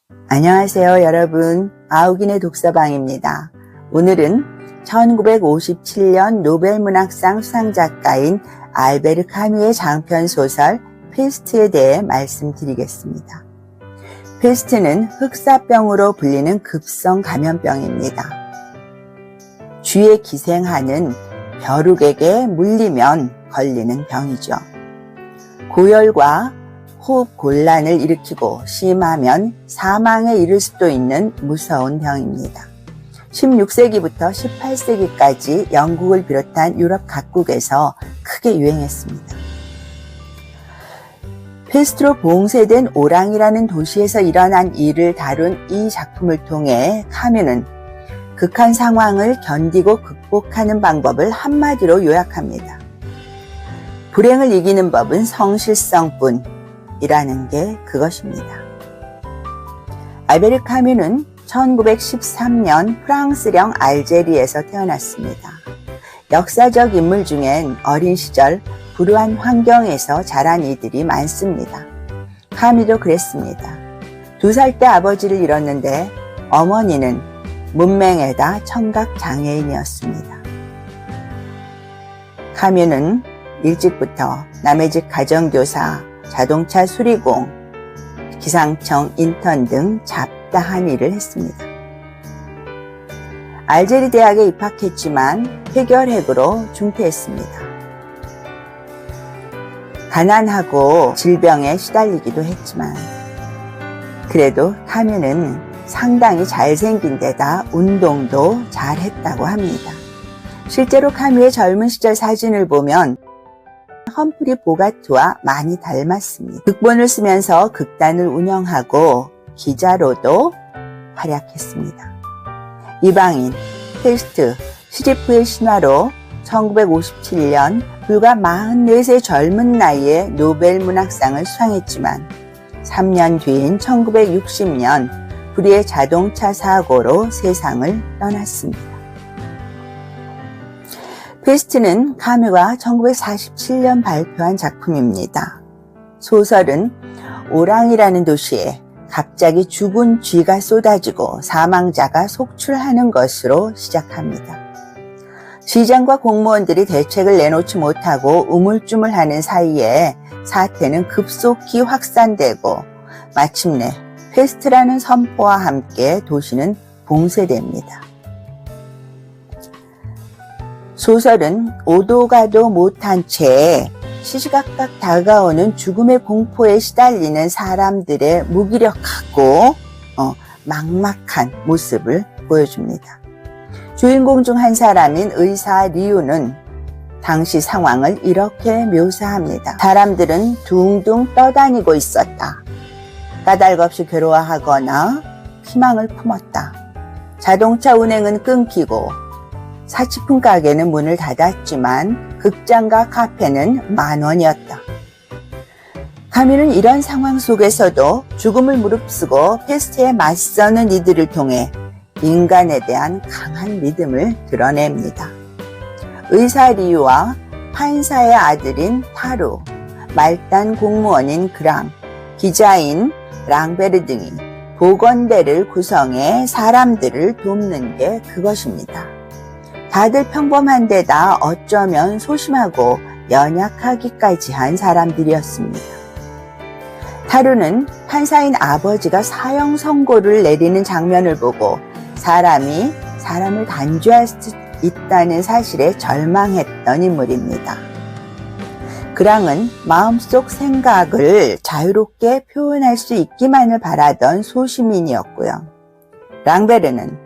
안녕하세요 여러분, 아욱인의 독서방입니다. 오늘은 1957년 노벨문학상 수상작가인 알베르 카뮈의 장편소설 페스트에 대해 말씀드리겠습니다. 페스트는 흑사병으로 불리는 급성 감염병입니다. 쥐에 기생하는 벼룩에게 물리면 걸리는 병이죠. 고열과 호흡 곤란을 일으키고 심하면 사망에 이를 수도 있는 무서운 병입니다. 16세기부터 18세기까지 영국을 비롯한 유럽 각국에서 크게 유행했습니다. 페스트로 봉쇄된 오랑이라는 도시에서 일어난 일을 다룬 이 작품을 통해 카뮈는 극한 상황을 견디고 극복하는 방법을 한마디로 요약합니다. 불행을 이기는 법은 성실성뿐 이라는 게 그것입니다. 알베르 카뮈는 1913년 프랑스령 알제리에서 태어났습니다. 역사적 인물 중엔 어린 시절 불우한 환경에서 자란 이들이 많습니다. 카뮈도 그랬습니다. 2살 때 아버지를 잃었는데 어머니는 문맹에다 청각장애인이었습니다. 카뮈는 일찍부터 남의 집 가정교사, 자동차 수리공, 기상청 인턴 등 잡다한 일을 했습니다. 알제리 대학에 입학했지만 폐결핵으로 중퇴했습니다. 가난하고 질병에 시달리기도 했지만 그래도 카뮈는 상당히 잘생긴 데다 운동도 잘했다고 합니다. 실제로 카뮈의 젊은 시절 사진을 보면 험프리 보가트와 많이 닮았습니다. 극본을 쓰면서 극단을 운영하고 기자로도 활약했습니다. 이방인, 페스트, 시지프의 신화로 1957년 불과 44세 젊은 나이에 노벨문학상을 수상했지만 3년 뒤인 1960년 불의의 자동차 사고로 세상을 떠났습니다. 페스트는 카뮈가 1947년 발표한 작품입니다. 소설은 오랑이라는 도시에 갑자기 죽은 쥐가 쏟아지고 사망자가 속출하는 것으로 시작합니다. 시장과 공무원들이 대책을 내놓지 못하고 우물쭈물하는 사이에 사태는 급속히 확산되고 마침내 페스트라는 선포와 함께 도시는 봉쇄됩니다. 소설은 오도 가도 못한 채 시시각각 다가오는 죽음의 공포에 시달리는 사람들의 무기력하고 막막한 모습을 보여줍니다. 주인공 중 한 사람인 의사 리우는 당시 상황을 이렇게 묘사합니다. 사람들은 둥둥 떠다니고 있었다. 까닭없이 괴로워하거나 희망을 품었다. 자동차 운행은 끊기고 사치품 가게는 문을 닫았지만 극장과 카페는 만원이었다. 카뮈는 이런 상황 속에서도 죽음을 무릅쓰고 페스트에 맞서는 이들을 통해 인간에 대한 강한 믿음을 드러냅니다. 의사 리우와 판사의 아들인 타루, 말단 공무원인 그랑, 기자인 랑베르 등이 보건대를 구성해 사람들을 돕는 게 그것입니다. 다들 평범한 데다 어쩌면 소심하고 연약하기까지 한 사람들이었습니다. 타루는 판사인 아버지가 사형 선고를 내리는 장면을 보고 사람이 사람을 단죄할 수 있다는 사실에 절망했던 인물입니다. 그랑은 마음속 생각을 자유롭게 표현할 수 있기만을 바라던 소시민이었고요. 랑베르는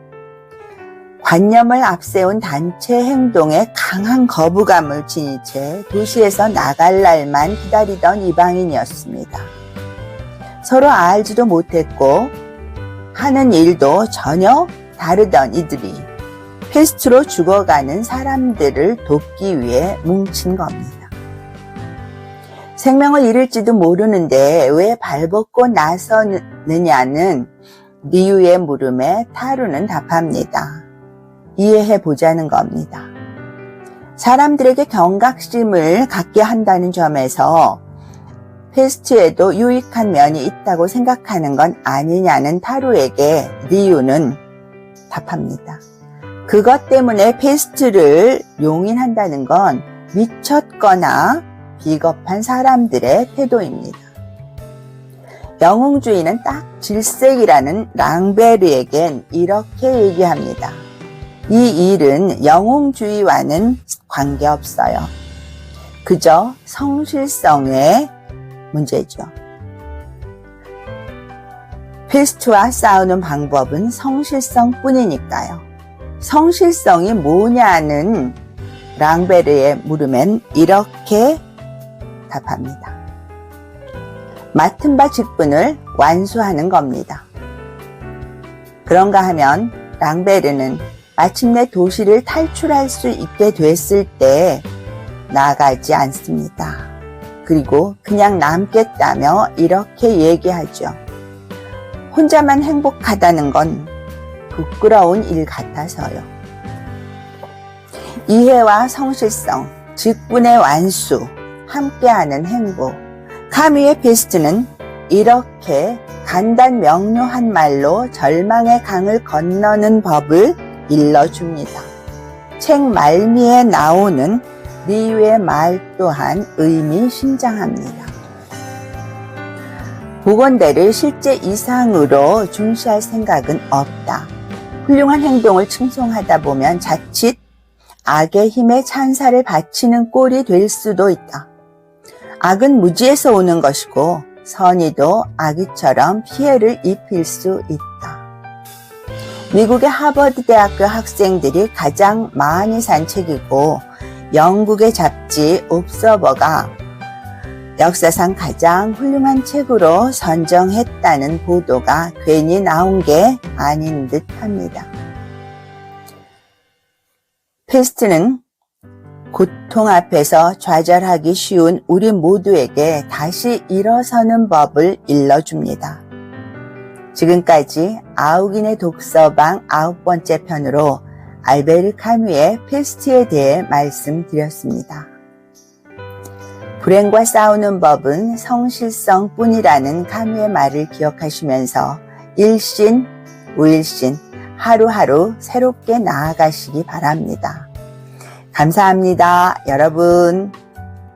관념을 앞세운 단체 행동에 강한 거부감을 지닌 채 도시에서 나갈 날만 기다리던 이방인이었습니다. 서로 알지도 못했고 하는 일도 전혀 다르던 이들이 페스트로 죽어가는 사람들을 돕기 위해 뭉친 겁니다. 생명을 잃을지도 모르는데 왜 발벗고 나서느냐는 리우의 물음에 타루는 답합니다. 이해해보자는 겁니다. 사람들에게 경각심을 갖게 한다는 점에서 페스트에도 유익한 면이 있다고 생각하는 건 아니냐는 타로에게 리유는 답합니다. 그것 때문에 페스트를 용인한다는 건 미쳤거나 비겁한 사람들의 태도입니다. 영웅주의는 딱 질색이라는 랑베르에겐 이렇게 얘기합니다. 이 일은 영웅주의와는 관계없어요. 그저 성실성의 문제죠. 페스트와 싸우는 방법은 성실성뿐이니까요. 성실성이 뭐냐는 랑베르의 물음엔 이렇게 답합니다. 맡은 바 직분을 완수하는 겁니다. 그런가 하면 랑베르는 마침내 도시를 탈출할 수 있게 됐을 때 나가지 않습니다. 그리고 그냥 남겠다며 이렇게 얘기하죠. 혼자만 행복하다는 건 부끄러운 일 같아서요. 이해와 성실성, 직분의 완수, 함께하는 행복. 카뮈의 페스트는 이렇게 간단 명료한 말로 절망의 강을 건너는 법을 일러줍니다. 책 말미에 나오는 리유의 말 또한 의미심장합니다. 복원대를 실제 이상으로 중시할 생각은 없다. 훌륭한 행동을 칭송하다 보면 자칫 악의 힘에 찬사를 바치는 꼴이 될 수도 있다. 악은 무지에서 오는 것이고 선의도 악의처럼 피해를 입힐 수 있다. 미국의 하버드 대학교 학생들이 가장 많이 산 책이고 영국의 잡지 옵서버가 역사상 가장 훌륭한 책으로 선정했다는 보도가 괜히 나온 게 아닌 듯합니다. 페스트는 고통 앞에서 좌절하기 쉬운 우리 모두에게 다시 일어서는 법을 일러줍니다. 지금까지 아우긴의 독서방 9번째 편으로 알베르 카뮈의 페스트에 대해 말씀드렸습니다. 불행과 싸우는 법은 성실성뿐이라는 카뮈의 말을 기억하시면서 일신, 우일신, 하루하루 새롭게 나아가시기 바랍니다. 감사합니다, 여러분.